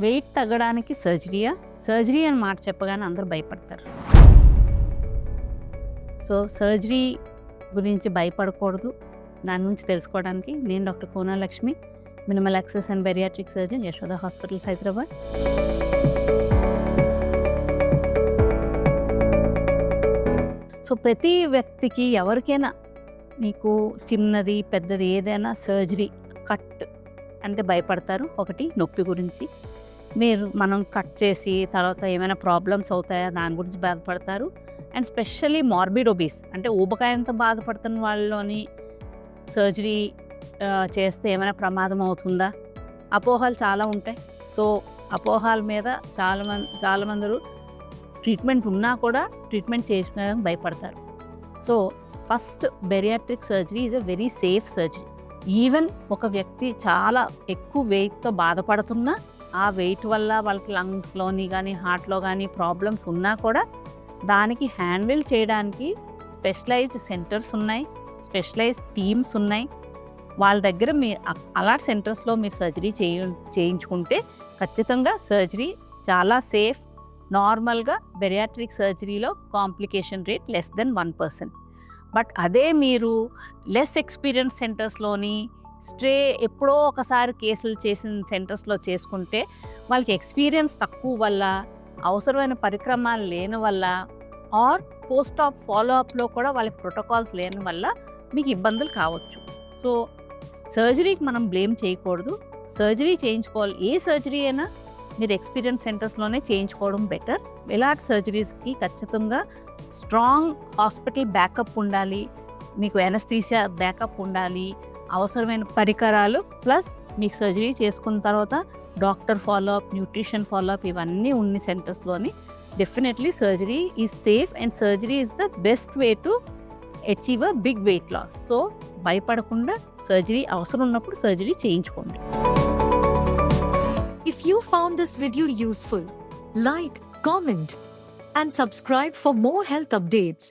Wait తగ్గడానికి surgery అని మాట చెప్పగానే అందరూ భయపడతారు. సో సర్జరీ గురించి భయపడకూడదు. దాని నుంచి తెలుసుకోవడానికి నేను doctor Kona Lakshmi, minimal access and bariatric surgeon, Yashoda hospitals, Hyderabad. So ప్రతి వ్యక్తికి ఎవరికైనా మీకు చిన్నది పెద్దది ఏదైనా సర్జరీ కట్ అంటే భయపడతారు. ఒకటి నొప్పి గురించి, మనం కట్ చేసి తర్వాత ఏమైనా ప్రాబ్లమ్స్ అవుతాయా దాని గురించి బాధపడతారు. అండ్ స్పెషల్లీ మార్బిడ్ ఒబీస్ అంటే ఊబకాయంతో బాధపడుతున్న వాళ్ళలోని సర్జరీ చేస్తే ఏమైనా ప్రమాదం అవుతుందా, అపోహలు చాలా ఉంటాయి. సో అపోహల మీద చాలామంది ట్రీట్మెంట్ ఉన్నా కూడా ట్రీట్మెంట్ చేసుకోవడానికి భయపడతారు. So first bariatric surgery is a very safe surgery. Even ఒక వ్యక్తి చాలా ఎక్కువ వెయిట్తో బాధపడుతున్నా ఆ వెయిట్ వల్ల వాళ్ళకి లంగ్స్లోని కానీ హార్ట్లో కానీ ప్రాబ్లమ్స్ ఉన్నా కూడా దానికి హ్యాండిల్ చేయడానికి స్పెషలైజ్డ్ సెంటర్స్ ఉన్నాయి, స్పెషలైజ్డ్ టీమ్స్ ఉన్నాయి. వాళ్ళ దగ్గర అలాంటి సెంటర్స్లో మీరు సర్జరీ చేయించుకుంటే ఖచ్చితంగా సర్జరీ చాలా సేఫ్. నార్మల్గా బెరియాట్రిక్ సర్జరీలో complication rate less than 1%. But అదే మీరు లెస్ ఎక్స్పీరియన్స్ సెంటర్స్లోని ఎప్పుడో ఒకసారి కేసులు చేసిన సెంటర్స్లో చేసుకుంటే వాళ్ళకి ఎక్స్పీరియన్స్ తక్కువ వల్ల, అవసరమైన పరిక్రమాలు లేని వల్ల, ఆర్ పోస్ట్ ఆప్ ఫాలోఅప్లో కూడా వాళ్ళకి ప్రోటోకాల్స్ లేని వల్ల మీకు ఇబ్బందులు కావచ్చు. సో సర్జరీకి మనం బ్లేమ్ చేయకూడదు. సర్జరీ చేయించుకోవాలి. ఏ సర్జరీ అయినా మీరు ఎక్స్పీరియన్స్ సెంటర్స్లోనే చేయించుకోవడం బెటర్. ఇలాంటి సర్జరీస్కి ఖచ్చితంగా స్ట్రాంగ్ హాస్పిటల్ బ్యాకప్ ఉండాలి, మీకు ఎనస్థీసియా బ్యాకప్ ఉండాలి, అవసరమైన పరికరాలు, ప్లస్ మీకు సర్జరీ చేసుకున్న తర్వాత డాక్టర్ ఫాలోఅప్, న్యూట్రిషన్ ఫాలోఅప్ ఇవన్నీ ఉన్న సెంటర్స్లోని definitely surgery is safe and surgery is the best way to achieve a big weight loss. So భయపడకుండా సర్జరీ అవసరం ఉన్నప్పుడు సర్జరీ చేయించుకోండి. If you found this video useful, like, comment, and subscribe for more health updates.